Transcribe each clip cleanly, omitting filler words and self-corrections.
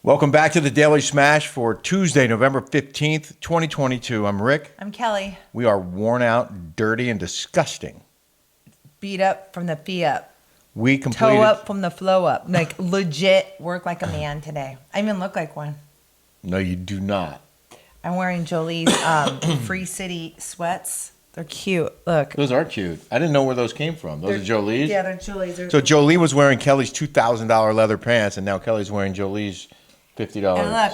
Welcome back to the Daily Smash for Tuesday, November 15th, 2022. I'm Rick. I'm Kelly. We are worn out, dirty, and disgusting. Beat up from the fee up. We completed... Toe up from the flow up. Like, legit work like a man today. I even look like one. No, you do not. I'm wearing Jolie's Free City sweats. They're cute. Look. Those are cute. I didn't know where those came from. Those are Jolie's? Yeah, they're Jolie's. So Jolie was wearing Kelly's $2,000 leather pants, and now Kelly's wearing Jolie's $50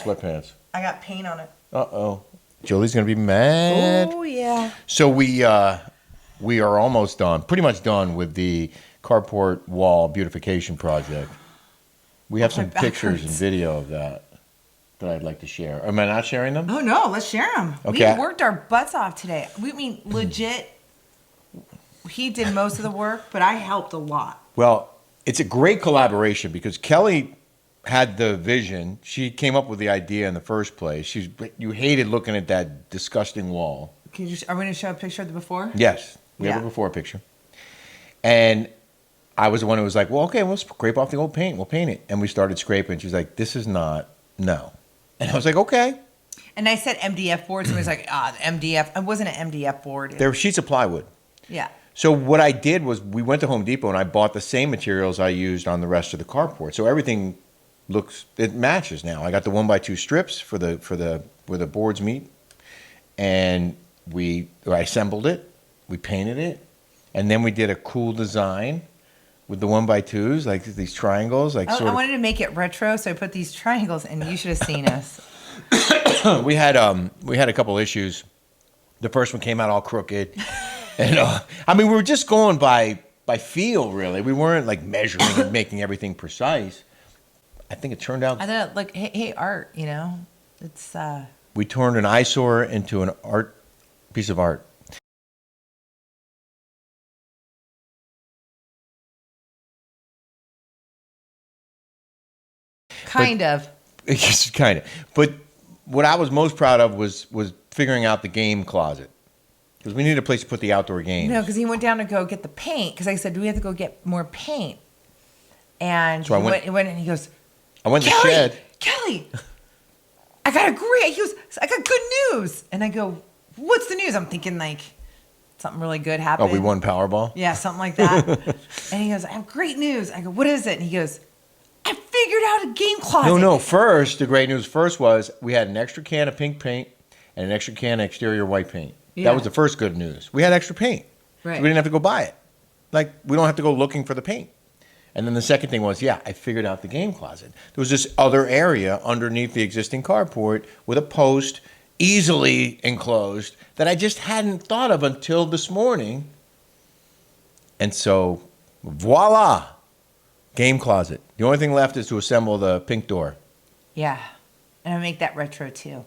sweatpants. I got paint on it. Uh-oh. Jolie's going to be mad. Oh, yeah. So we are almost done, pretty much done with the Carport Wall Beautification Project. We have some pictures and video of that I'd like to share. Am I not sharing them? Oh, no. Let's share them. Okay. We worked our butts off today. We mean, legit, he did most of the work, but I helped a lot. Well, it's a great collaboration because Kelly had the vision. She came up with the idea in the first place. You hated looking at that disgusting wall. Are we going to show a picture of the before? Yes. We have a before picture. And I was the one who was like, well, okay, we'll scrape off the old paint. We'll paint it. And we started scraping. She's like, this is not, no. And I was like, okay. And I said MDF board. So he was like, the MDF. It wasn't an MDF board. They were sheets of plywood. Yeah. So what I did was we went to Home Depot and I bought the same materials I used on the rest of the carport. So everything it matches now. I got the 1x2 strips for where the boards meet, and I assembled it, we painted it, and then we did a cool design with the 1x2s, like these triangles, like I wanted to make it retro, so I put these triangles, and you should have seen us. We had a couple issues. The first one came out all crooked, and we were just going by feel, really. We weren't like measuring and making everything precise. I think it turned out. I thought, like, hey, art, you know, it's. We turned an eyesore into an piece of art. Kind of. But what I was most proud of was figuring out the game closet. Because we needed a place to put the outdoor games. No, because he went down to go get the paint. Because I said, do we have to go get more paint? And so he went and he goes, I went to the shed. Kelly, I got good news. And I go, what's the news? I'm thinking like something really good happened. Oh, we won Powerball? Yeah, something like that. And he goes, I have great news. I go, what is it? And he goes, I figured out a game closet. No. First, the great news was we had an extra can of pink paint and an extra can of exterior white paint. Yeah. That was the first good news. We had extra paint. Right. So we didn't have to go buy it. Like, we don't have to go looking for the paint. And then the second thing was, I figured out the game closet. There was this other area underneath the existing carport with a post, easily enclosed, that I just hadn't thought of until this morning. And so, voila, game closet. The only thing left is to assemble the pink door. Yeah, and I make that retro too.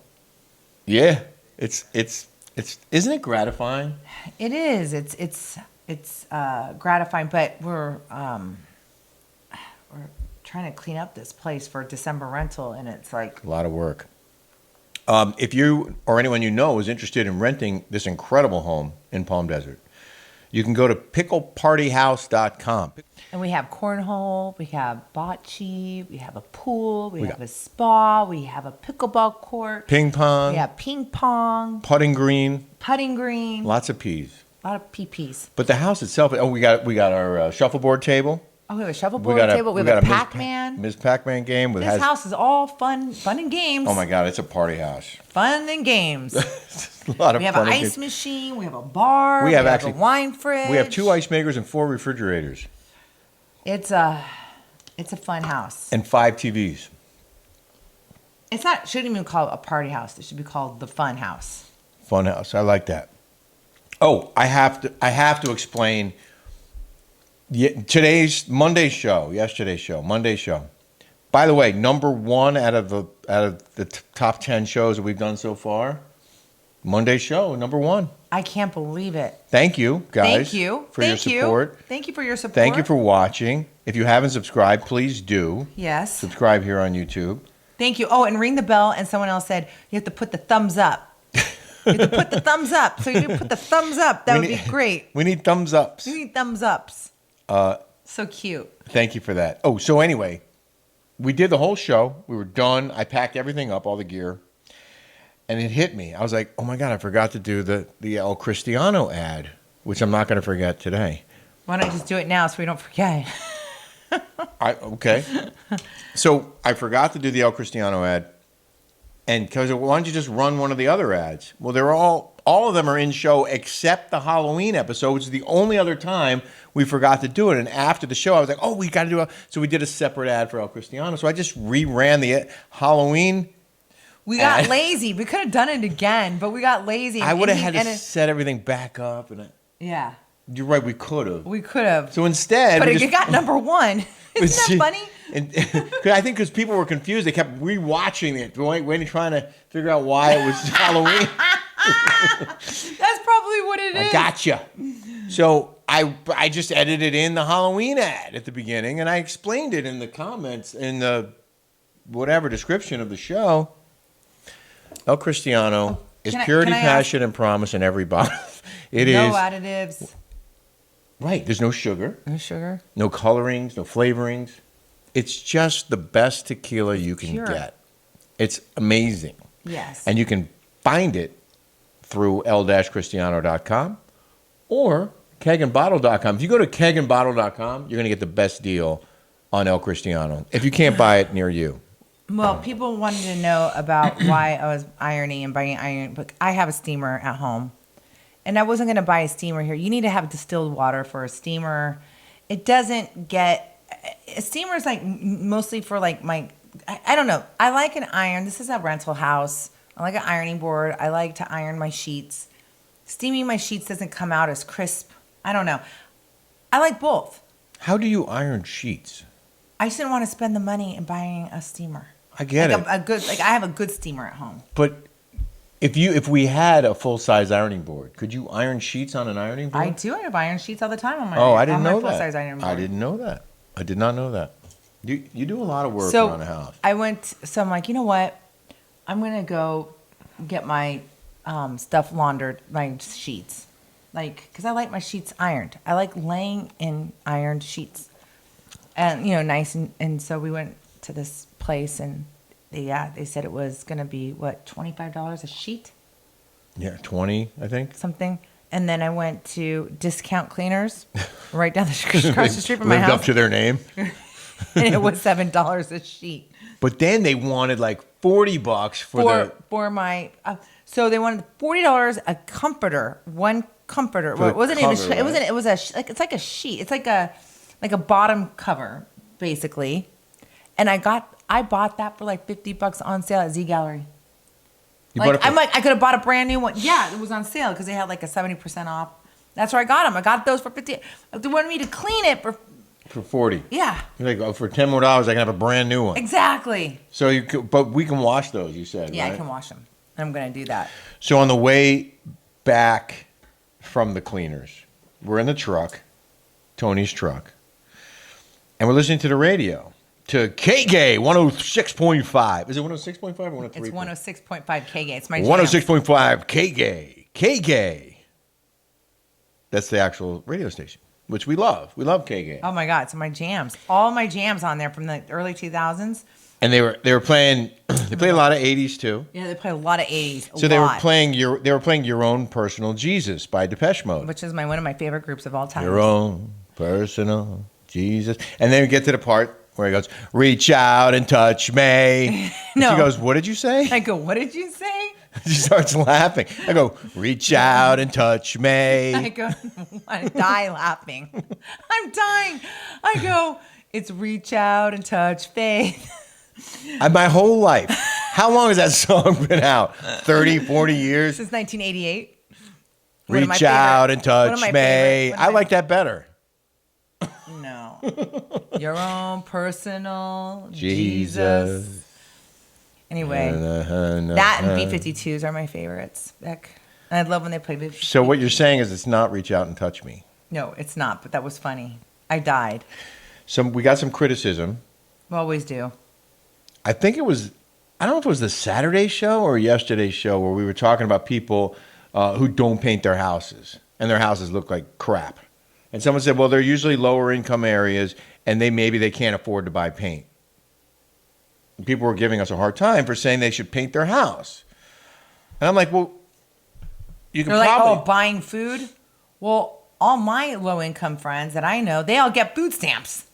Yeah, it's isn't it gratifying? It is. It's gratifying, but we're trying to clean up this place for December rental, and it's like a lot of work. If you or anyone you know is interested in renting this incredible home in Palm Desert, you can go to picklepartyhouse.com. And we have cornhole, we have bocce, we have a pool, we have a spa, we have a pickleball court, ping pong, we have ping pong, putting green, lots of peas, a lot of PPs. But the house itself, we got our shuffleboard table. Oh, we have a shuffleboard table. We have a Pac-Man. Ms. Pac-Man game. This house is all fun and games. Oh my God, it's a party house. Fun and games. A lot of fun. We have an ice machine. We have a bar. We have a wine fridge. We have 2 ice makers and 4 refrigerators. It's a fun house. And 5 TVs. Shouldn't even call it a party house. It should be called the fun house. Fun house. I like that. Oh, I have to explain. Yesterday's show. By the way, number 1 out of the top 10 shows that we've done so far. Monday's show, number 1. I can't believe it. Thank you, guys. Thank you for your support. Thank you for your support. Thank you for watching. If you haven't subscribed, please do. Yes. Subscribe here on YouTube. Thank you. Oh, and ring the bell. And someone else said you have to put the thumbs up. You have to put the thumbs up. So you need to put the thumbs up. That would be great. We need thumbs ups. We need thumbs ups. So cute. Thank you for that. Oh, so anyway, we did the whole show. We were done. I packed everything up, all the gear. And it hit me. I was like, oh, my God, I forgot to do the El Cristiano ad, which I'm not going to forget today. Why don't I just do it now so we don't forget? Okay. So I forgot to do the El Cristiano ad. And because why don't you just run one of the other ads? Well, they're all of them are in show except the Halloween episode, which is the only other time we forgot to do it. And after the show, I was like, oh, we got to do so we did a separate ad for El Cristiano. So I just reran the Halloween. We got lazy. We could have done it again, but we got lazy. I would have had to set everything back up. Yeah. You're right. We could have. We could have. So instead, but it got number one. Isn't that funny? And I think because people were confused, they kept rewatching it, trying to figure out why it was Halloween. That's probably what it is. I gotcha. So I just edited in the Halloween ad at the beginning, and I explained it in the comments in the whatever description of the show. El Cristiano is purity, passion, and promise in every bottle. It is no additives. Right. There's no sugar. No sugar. No colorings, no flavorings. It's just the best tequila you can get. It's amazing. Yes. And you can find it through el-cristiano.com or kegandbottle.com. If you go to kegandbottle.com, you're going to get the best deal on El Cristiano if you can't buy it near you. Well, people wanted to know about why I was ironing and buying iron. But I have a steamer at home. And I wasn't going to buy a steamer here. You need to have distilled water for a steamer. It doesn't get... A steamer is like mostly for like my... I don't know. I like an iron. This is a rental house. I like an ironing board. I like to iron my sheets. Steaming my sheets doesn't come out as crisp. I don't know. I like both. How do you iron sheets? I just didn't want to spend the money in buying a steamer. I get it. I have a good steamer at home. But... If we had a full-size ironing board, could you iron sheets on an ironing board? I do. I have iron sheets all the time on my I didn't know that. full-size ironing board. I didn't know that. I did not know that. You do a lot of work around the house. So I'm like, you know what? I'm going to go get my stuff laundered, my sheets. Like, because I like my sheets ironed. I like laying in ironed sheets. And, nice. And so we went to this place and... they said it was going to be, $25 a sheet? Yeah, 20, I think. Something. And then I went to Discount Cleaners right down across the street from my Lived house. up to their name. And it was $7 a sheet. But then they wanted like $40 for my... so they wanted $40 a comforter, one comforter. Well, it wasn't even... It wasn't. It was it's like a sheet. It's like a bottom cover, basically. And I bought that for like $50 on sale at Z Gallery. I could have bought a brand new one. Yeah, it was on sale because they had like a 70% off. That's where I got them. I got those for $50. They wanted me to clean it for $40. Yeah. You're like, for $10 more, I can have a brand new one. Exactly. So but we can wash those. You said, yeah, right? I can wash them. And I'm going to do that. So on the way back from the cleaners, we're in the truck, Tony's truck, and we're listening to the radio. To KGay 106.5. Is it 106.5 or 103? It's 106.5 KGay. It's my 106.5 KGay. KGay. That's the actual radio station, which we love. We love KGay. Oh my God, it's my jams. All my jams on there from the early 2000s. And they were playing. They played a lot of 80s too. Yeah, they play a lot of 80s. So they were playing Your Own Personal Jesus by Depeche Mode, which is one of my favorite groups of all time. Your Own Personal Jesus. And then we get to the part where he goes, reach out and touch me. No. She goes, what did you say? I go, what did you say? She starts laughing. I go, reach out and touch me. I go, I die laughing. I'm dying. I go, it's reach out and touch faith. My whole life. How long has that song been out? 30, 40 years? Since 1988. Reach out and touch me. I like that better. No. Your Own Personal Jesus. Anyway, that and B-52s are my favorites. Beck. And I love when they play B-52s. So what you're saying is it's not reach out and touch me. No, it's not, but that was funny. I died. We got some criticism. We always do. I think it was, I don't know if it was the Saturday show or yesterday's show where we were talking about people who don't paint their houses and their houses look like crap. And someone said, well, they're usually lower income areas and maybe they can't afford to buy paint. people were giving us a hard time for saying they should paint their house. And I'm like, well, you can They're probably... like, oh, buying food? Well, all my low-income friends that I know, they all get food stamps.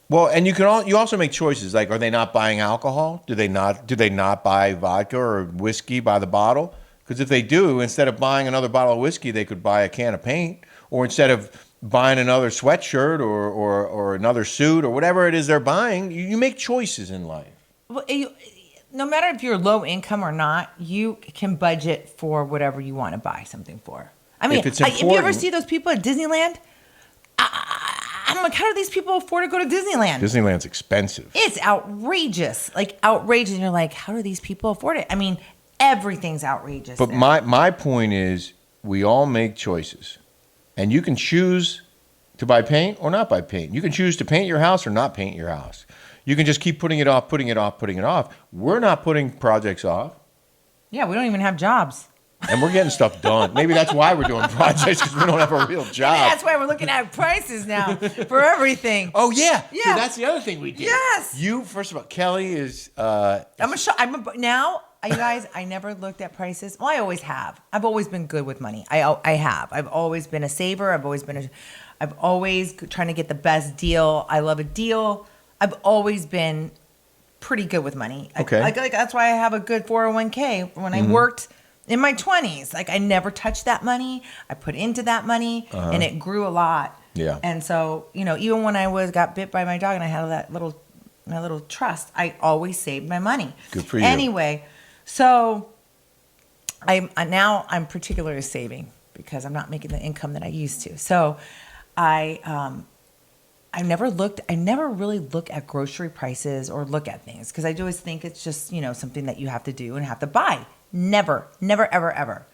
Well, and you also make choices. Like, are they not buying alcohol? Do they not buy vodka or whiskey by the bottle? Because if they do, instead of buying another bottle of whiskey, they could buy a can of paint. Or instead of buying another sweatshirt or another suit or whatever it is they're buying, you make choices in life. Well, no matter if you're low income or not, you can budget for whatever you want to buy something for. I mean, if you ever see those people at Disneyland, I'm like, how do these people afford to go to Disneyland? Disneyland's expensive. It's outrageous. Like, outrageous. And you're like, how do these people afford it? I mean, everything's outrageous. But my point is, we all make choices. And you can choose to buy paint or not buy paint. You can choose to paint your house or not paint your house. You can just keep putting it off, putting it off, putting it off. We're not putting projects off. Yeah, we don't even have jobs. And we're getting stuff done. Maybe that's why we're doing projects, because we don't have a real job. Maybe that's why we're looking at prices now for everything. Oh, yeah. Yeah. So that's the other thing we did. Yes. First of all, Kelly is... You guys, I never looked at prices. Well, I always have. I've always been good with money. I have. I've always been a saver. I've always trying to get the best deal. I love a deal. I've always been pretty good with money. Okay. Like that's why I have a good 401k when I worked in my 20s. Like, I never touched that money. I put into that money, and it grew a lot. Yeah. And so, even when I got bit by my dog and I had my little trust, I always saved my money. Good for you. Anyway, so I'm particularly saving because I'm not making the income that I used to. So I never really look at grocery prices or look at things because I always think it's just, something that you have to do and have to buy. Never, ever, ever.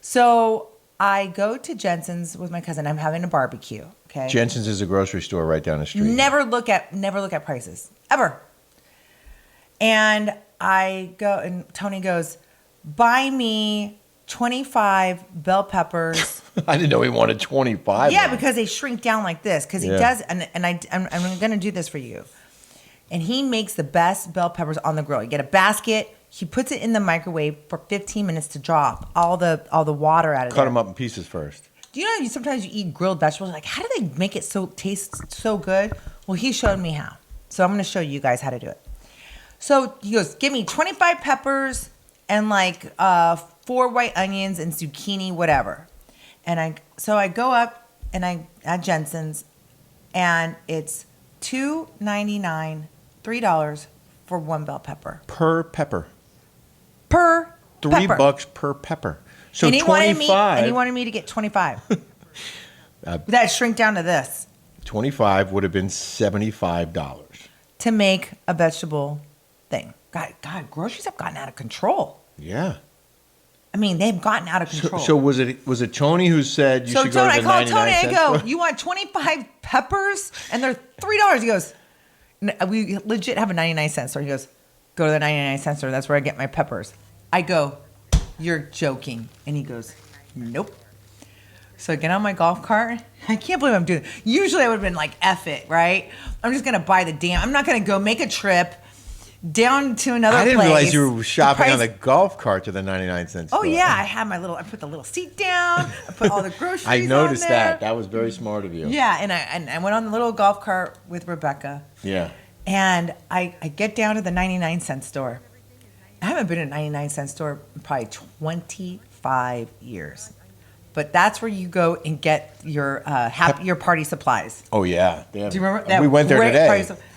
So I go to Jensen's with my cousin. I'm having a barbecue. Okay. Jensen's is a grocery store right down the street. Never look at prices ever. And I go, and Tony goes, buy me 25 bell peppers. I didn't know he wanted 25. Yeah, because they shrink down like this. Because he does, and I'm going to do this for you. And he makes the best bell peppers on the grill. You get a basket. He puts it in the microwave for 15 minutes to drop all the water out of it. Cut them up in pieces first. Do you know sometimes you eat grilled vegetables? Like, how do they make it taste so good? Well, he showed me how. So I'm going to show you guys how to do it. So he goes, give me 25 peppers and 4 white onions and zucchini, whatever. And I go up and I at Jensen's, and it's $2.99, $3 for 1 bell pepper. Per pepper. Per pepper. $3 per pepper. So and he 25. Wanted me to get 25. That shrink down to this. 25 would have been $75 to make a vegetable thing. God, groceries have gotten out of control. Yeah. I mean, they've gotten out of control. So was it Tony who said you should go to the 99 cent store? So I called Tony. I go, you want 25 peppers? And they're $3. He goes, we legit have a 99-cent store. He goes, go to the 99-cent store. That's where I get my peppers. I go, you're joking. And he goes, nope. So I get on my golf cart. I can't believe I'm doing it. Usually I would have been like, F it, right? I'm just going to buy I'm not going to go make a trip down to another place. I didn't realize you were shopping on the golf cart to the 99-cent store. Oh, yeah. I put the little seat down. I put all the groceries I noticed on there. that. That was very smart of you. Yeah, and I went on the little golf cart with Rebecca. Yeah. And I get down to the 99-cent store. I haven't been in a 99-cent store in probably 25 years. But that's where you go and get your party supplies. Oh, yeah. Do you remember that? We went there today.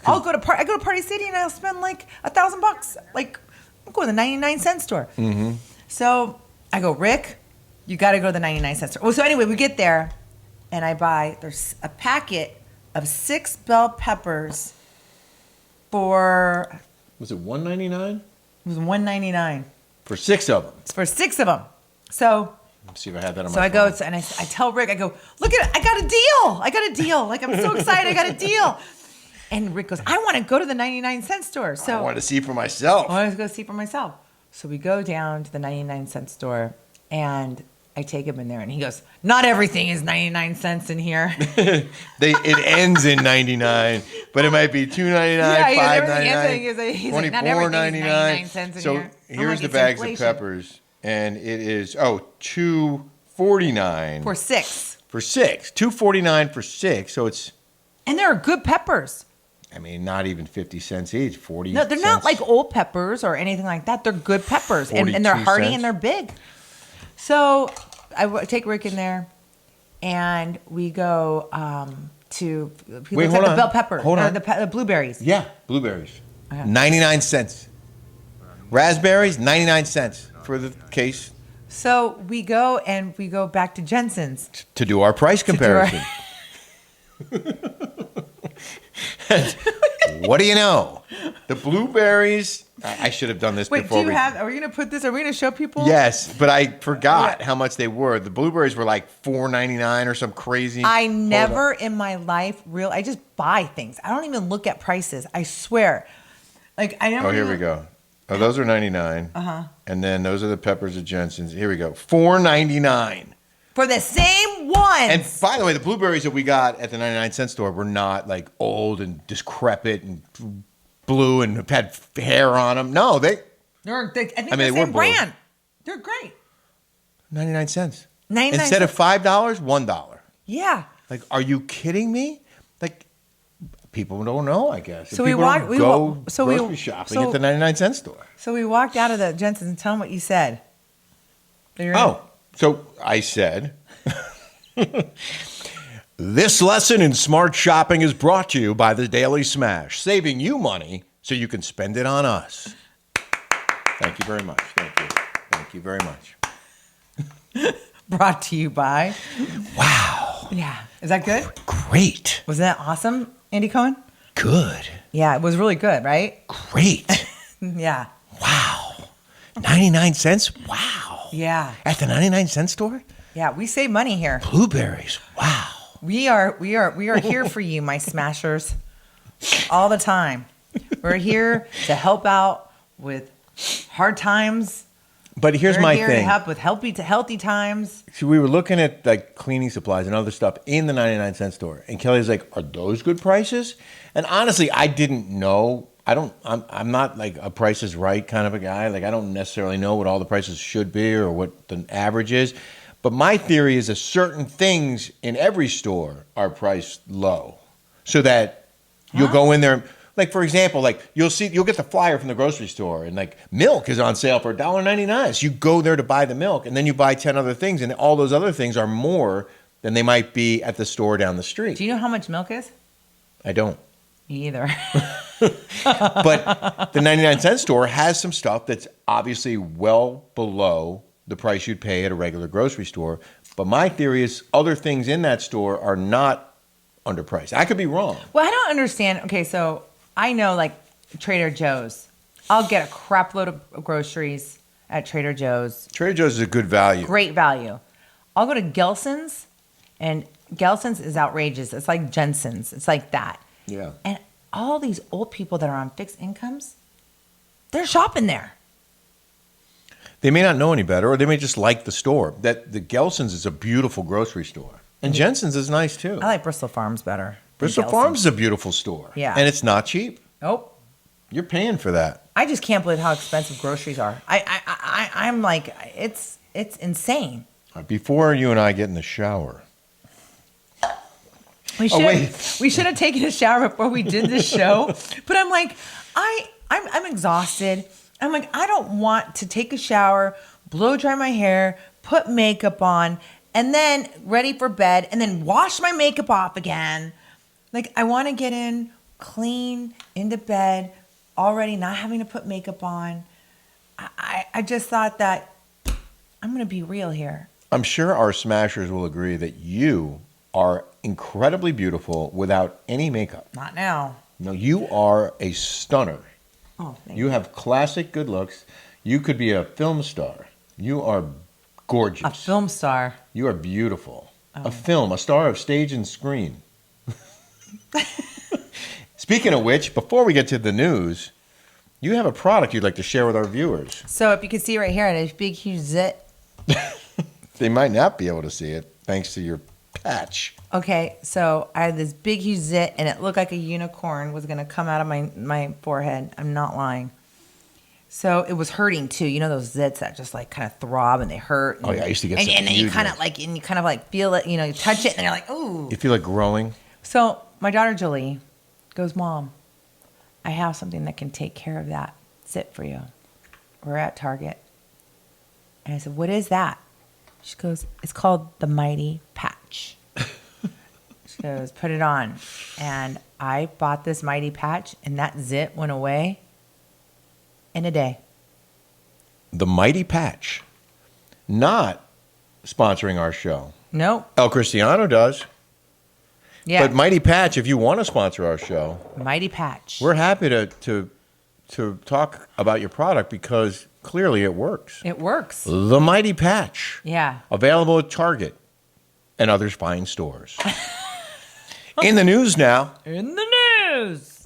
I go to Party City and I'll spend like $1,000. Like, I'm going to the 99-cent store. Mm-hmm. So I go, Rick, you got to go to the 99-cent store. Well, so anyway, we get there and there's a packet of 6 bell peppers for... Was it $1.99? It was $1.99. For 6 of them? It's for 6 of them. So... Let's see if I have that on my phone. So I go and I tell Rick, I go, look at it, I got a deal. Like, I'm so excited, I got a deal. And Rick goes, I want to go to the 99-cent store. So I wanted to see for myself. I wanted to go see for myself. So we go down to the 99-cent store, and I take him in there, and he goes, "Not everything is 99 cents in here." It ends in 99, but it might be $2.99, $5.99, $24.99. So here's the bags of peppers, and it is $2.49 for six. For six, $2.49 for six. So it's, and they're good peppers. I mean, not even 50 cents each. 40. No, they're not like old peppers or anything like that. They're good peppers, and they're hearty and they're big. So I take Rick in there, and we go to he looks at the bell pepper, the blueberries. Yeah, blueberries. 99 cents. Raspberries, 99 cents for the case. So we go back to Jensen's to do our price comparison. What do you know? The blueberries. I should have done this before. Wait, are we going to put this? Are we going to show people? Yes, but I forgot how much they were. The blueberries were like $4.99 or some crazy. I never in my life I just buy things. I don't even look at prices. I swear. Like I never. Oh, here we go. Oh, those are 99. And then those are the peppers of Jensen's. Here we go. $4.99. For the same ones. And by the way, the blueberries that we got at the 99-cent store were not like old and decrepit and blue and had hair on them. No, I think they're the same brand. They're great. 99 cents. 99 Instead of $5, $1. Yeah. Like, are you kidding me? Like, people don't know, I guess. So people go grocery shopping at the 99-cent store. So we walked out of the Jensen's and tell them what you said. So I said, this lesson in smart shopping is brought to you by the Daily Smash, saving you money so you can spend it on us. Thank you very much. Thank you. Thank you very much. Brought to you by. Wow. Yeah. Is that good? Great. Was that awesome, Andy Cohen? Good. Yeah, it was really good, right? Great. Yeah. Wow. 99 cents? Wow. Yeah. At the 99-cent store? Yeah, we save money here. Blueberries. Wow. We are here for you, my smashers. All the time. We're here to help out with hard times. But here's my thing. We're here to help with healthy times. So we were looking at like cleaning supplies and other stuff in the 99-cent store, and Kelly's like, "Are those good prices?" And honestly, I didn't know. I'm not like a Price is Right kind of a guy. Like I don't necessarily know what all the prices should be or what the average is. But my theory is that certain things in every store are priced low, so that you'll go in there. Like for example, like you'll get the flyer from the grocery store, and like milk is on sale for $1.99. So you go there to buy the milk, and then you buy 10 other things, and all those other things are more than they might be at the store down the street. Do you know how much milk is? I don't. Me either. But the 99-cent store has some stuff that's obviously well below the price you'd pay at a regular grocery store. But my theory is other things in that store are not underpriced. I could be wrong. Well, I don't understand. Okay, so I know like Trader Joe's. I'll get a crap load of groceries at Trader Joe's. Trader Joe's is a good value. Great value. I'll go to Gelson's, and Gelson's is outrageous. It's like Jensen's. It's like that. Yeah. And all these old people that are on fixed incomes, they're shopping there. They may not know any better, or they may just like the store. That the Gelson's is a beautiful grocery store, and Jensen's is nice too. I like Bristol Farms better. Bristol Farms is a beautiful store. Yeah, and it's not cheap. Nope. You're paying for that. I just can't believe how expensive groceries are. I'm like, it's insane. Before you and I get in the shower. We should have taken a shower before we did this show. But I'm like, I'm exhausted. I'm like, I don't want to take a shower, blow dry my hair, put makeup on, and then ready for bed, and then wash my makeup off again. Like, I want to get in, clean, into bed, already not having to put makeup on. I just thought that I'm going to be real here. I'm sure our smashers will agree that you are incredibly beautiful without any makeup. Not now. No, you are a stunner. Oh, thank you have classic good looks. You could be a film star. You are gorgeous. A film star. You are beautiful. Oh. A star of stage and screen. Speaking of which, before we get to the news, you have a product you'd like to share with our viewers. So if you can see right here, there's big, huge zit. They might not be able to see it thanks to your patch. Okay, so I had this big huge zit, and it looked like a unicorn was going to come out of my forehead. I'm not lying. So it was hurting too. You know those zits that just like kind of throb and they hurt. And, Oh yeah, I used to get some and then you huge kind ones. of like feel it. You know, you touch it, and you're like, ooh. You feel like growing? So my daughter Julie goes, Mom, I have something that can take care of that zit for you. We're at Target. And I said, what is that? She goes, it's called the Mighty Patch. She goes, put it on. And I bought this Mighty Patch, and that zit went away in a day. The Mighty Patch. Not sponsoring our show. Nope. El Cristiano does. Yeah. But Mighty Patch, if you want to sponsor our show, Mighty Patch. we're happy to talk about your product because clearly it works. It works. The Mighty Patch. Yeah. Available at Target and other fine stores. In the news now, In the news.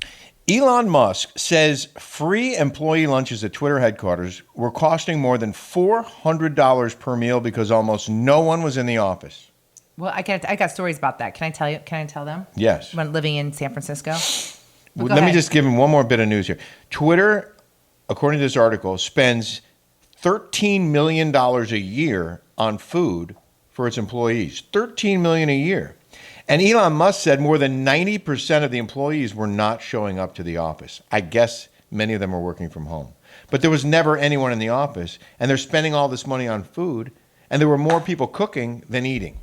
Elon Musk says free employee lunches at Twitter headquarters were costing more than $400 per meal because almost no one was in the office. Well, I got stories about that. Can I tell you? Can I tell them? Yes. When living in San Francisco. Well, Let me just give him one more bit of news here. Twitter, according to this article, spends $13 million a year on food for its employees. $13 million a year. And Elon Musk said more than 90% of the employees were not showing up to the office. I guess many of them are working from home. But there was never anyone in the office, and they're spending all this money on food, and there were more people cooking than eating.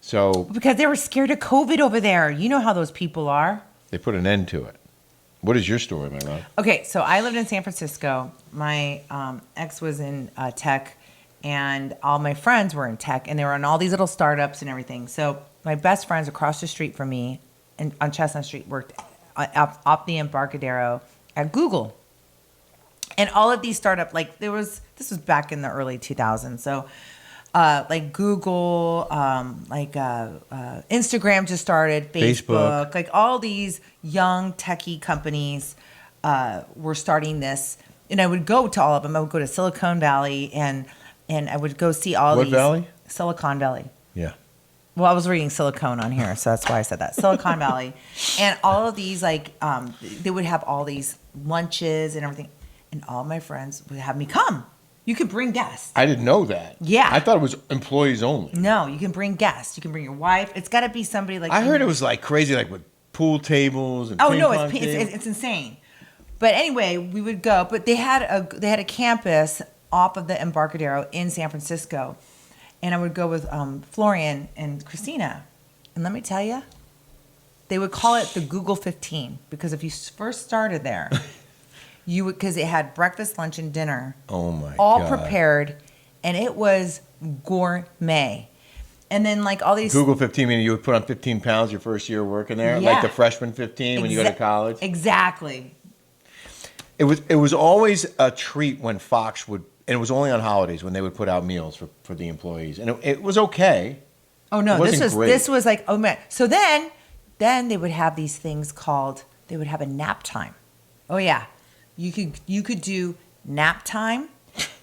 So Because they were scared of COVID over there. You know how those people are. they put an end to it. What is your story, my love? Okay, so I lived in San Francisco. My ex was in tech, and all my friends were in tech, and they were in all these little startups and everything. So my best friends across the street from me on Chestnut Street worked off the Embarcadero at Google. And all of these startups, like this was back in the early 2000s. So like Google, Instagram just started, Facebook, like all these young techie companies were starting this. And I would go to all of them. I would go to Silicon Valley and I would go see all What these. valley? Silicon Valley. Yeah. Well, I was reading silicone on here, so that's why I said that. Silicon Valley. And all of these, they would have all these lunches and everything. And all my friends would have me come. You could bring guests. I didn't know that. Yeah. I thought it was employees only. No, you can bring guests. You can bring your wife. It's got to be somebody like. I heard it was like crazy, like with pool tables and Oh ping no, pong tables. it's insane. But anyway, we would go. But they had a campus off of the Embarcadero in San Francisco, and I would go with Florian and Christina. And let me tell you, they would call it the Google 15 because if you first started there. Because it had breakfast, lunch, and dinner. Oh my all God. prepared, and it was gourmet. And then like all these Google 15, meaning you would put on 15 pounds your first year working there, Yeah. like the freshman 15 when you go to college. Exactly. It was always a treat when Fox would, and it was only on holidays when they would put out meals for the employees, and it was okay. Oh no, It wasn't great. this was like, oh man. So then they would have these things called, they would have a nap time. Oh yeah. You could do nap time,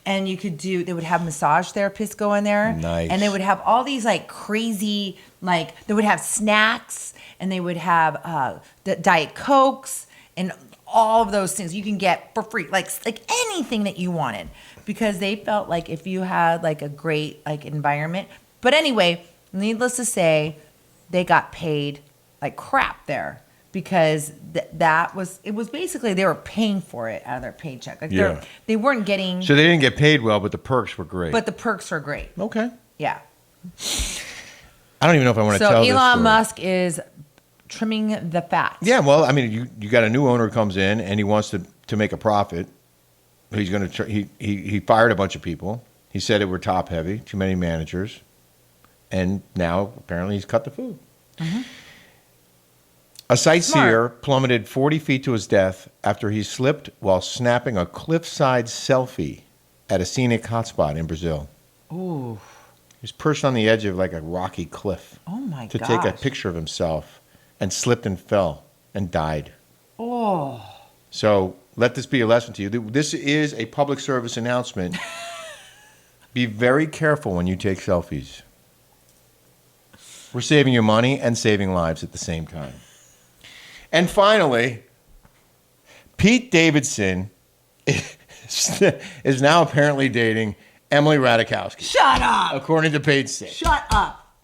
and they would have massage therapists go in there. Nice. And they would have all these like crazy, like they would have snacks, and they would have the Diet Cokes and all of those things you can get for free, like anything that you wanted, because they felt like if you had like a great like environment. But anyway, needless to say, they got paid like crap there. Because it was basically they were paying for it out of their paycheck. Like Yeah. they weren't getting. So they didn't get paid well, but the perks were great. But the perks were great. Okay. Yeah. I don't even know if I want to So tell this Elon story. Musk is trimming the fat. Yeah, well, I mean, you got a new owner who comes in and he wants to make a profit. He's going to he fired a bunch of people. He said it were top heavy, too many managers, and now apparently he's cut the food. Mm-hmm. A sightseer Smart. plummeted 40 feet to his death after he slipped while snapping a cliffside selfie at a scenic hotspot in Brazil. Ooh. He was perched on the edge of like a rocky cliff Oh my to gosh. take a picture of himself and slipped and fell and died. Oh. So let this be a lesson to you. This is a public service announcement. Be very careful when you take selfies. We're saving you money and saving lives at the same time. And finally, Pete Davidson is now apparently dating Emily Ratajkowski. Shut up! According to Page Six. Shut up!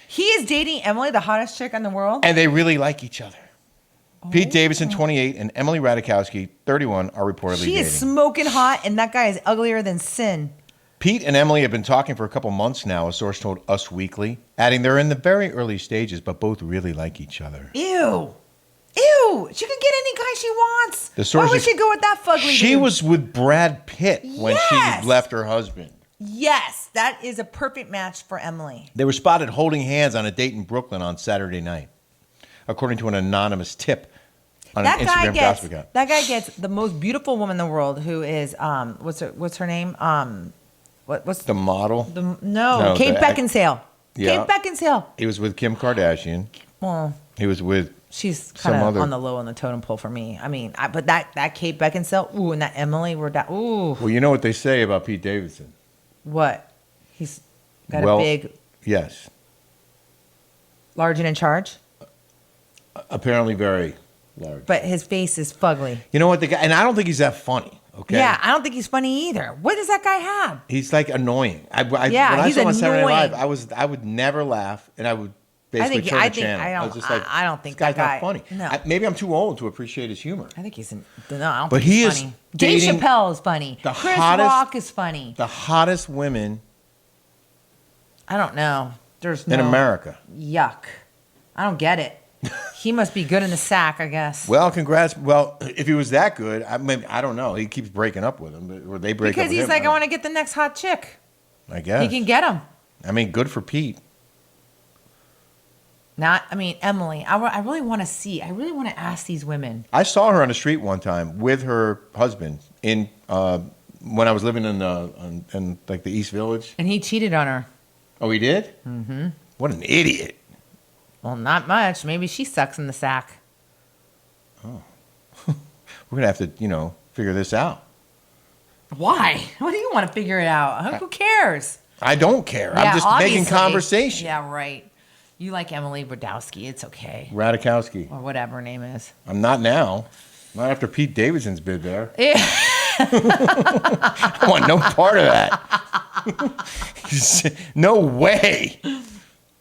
He is dating Emily, the hottest chick in the world? And they really like each other. Pete Davidson, 28, and Emily Ratajkowski, 31, are reportedly dating. She is smoking hot, and that guy is uglier than sin. Pete and Emily have been talking for a couple months now, a source told Us Weekly, adding they're in the very early stages, but both really like each other. Ew. Ew. She can get any guy she wants. Why would she go with that fugly She dude? was with Brad Pitt when she left her husband. Yes, that is a perfect match for Emily. They were spotted holding hands on a date in Brooklyn on Saturday night, according to an anonymous tip on an Instagram gossip account. That guy gets the most beautiful woman in the world, who is what's her name? What's the model? Kate Beckinsale. Yeah. Kate Beckinsale. He was with Kim Kardashian. Well, he was with she's kind of on the low on the totem pole for me. I mean, but that Kate Beckinsale, ooh, and that Emily were that, ooh. Well, you know what they say about Pete Davidson. What? He's got a big... Yes. Large and in charge? Apparently very large. But his face is fugly. You know what? The guy, and I don't think he's that funny, okay? Yeah, I don't think he's funny either. What does that guy have? He's like annoying. When I he's saw him on Saturday Night annoying. Live, I would never laugh, and I would basically turn the channel. I was just like, I don't think this guy's that guy... not funny. No. Maybe I'm too old to appreciate his humor. I think he's... No, I don't but think he he's is funny. Dave dating Chappelle is funny. Chris Rock is funny. The hottest women... I don't know. There's no... in America. Yuck. I don't get it. He must be good in the sack, I guess. Well, congrats. Well, if he was that good, I don't know. He keeps breaking up with him, or they break up with him. Because he's like, I want to get the next hot chick. I guess. He can get him. I mean, good for Pete. Emily, I really want to see. I really want to ask these women. I saw her on the street one time with her husband when I was living in like the East Village. And he cheated on her. Oh, he did? Mm-hmm. What an idiot. Well, not much. Maybe she sucks in the sack. Oh. We're going to have to, figure this out. Why? What do you want to figure it out? Who cares? I don't care. Yeah, I'm just making conversation. Yeah, right. You like Emily Radowski. It's okay. Radikowski. Or whatever her name is. I'm not now. Not after Pete Davidson's been there. Yeah. I want no part of that. No way.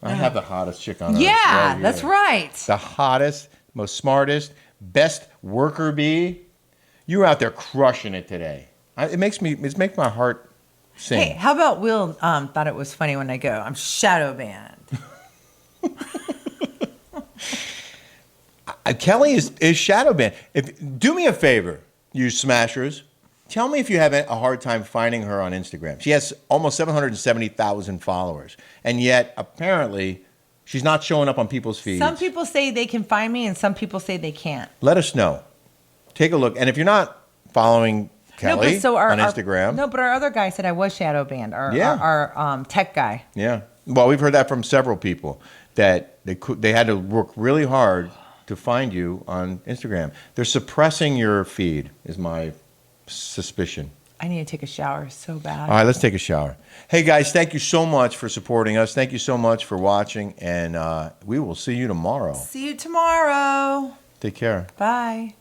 I have the hottest chick on earth. Yeah, that's right. The hottest, most smartest, best worker bee. You were out there crushing it today. It makes my heart sing. Hey, how about Will thought it was funny when I go, I'm shadow banned. Kelly is shadow banned. Do me a favor, you smashers. Tell me if you have a hard time finding her on Instagram. She has almost 770,000 followers. And yet, apparently, she's not showing up on people's feeds. Some people say they can find me, and some people say they can't. Let us know. Take a look. And if you're not following Kelly on Instagram. But our other guy said I was shadow banned. Our tech guy. Yeah. Well, we've heard that from several people, that they had to work really hard to find you on Instagram. They're suppressing your feed, is my suspicion. I need to take a shower so bad. All right, let's take a shower. Hey, guys, thank you so much for supporting us. Thank you so much for watching, and we will see you tomorrow. See you tomorrow. Take care. Bye.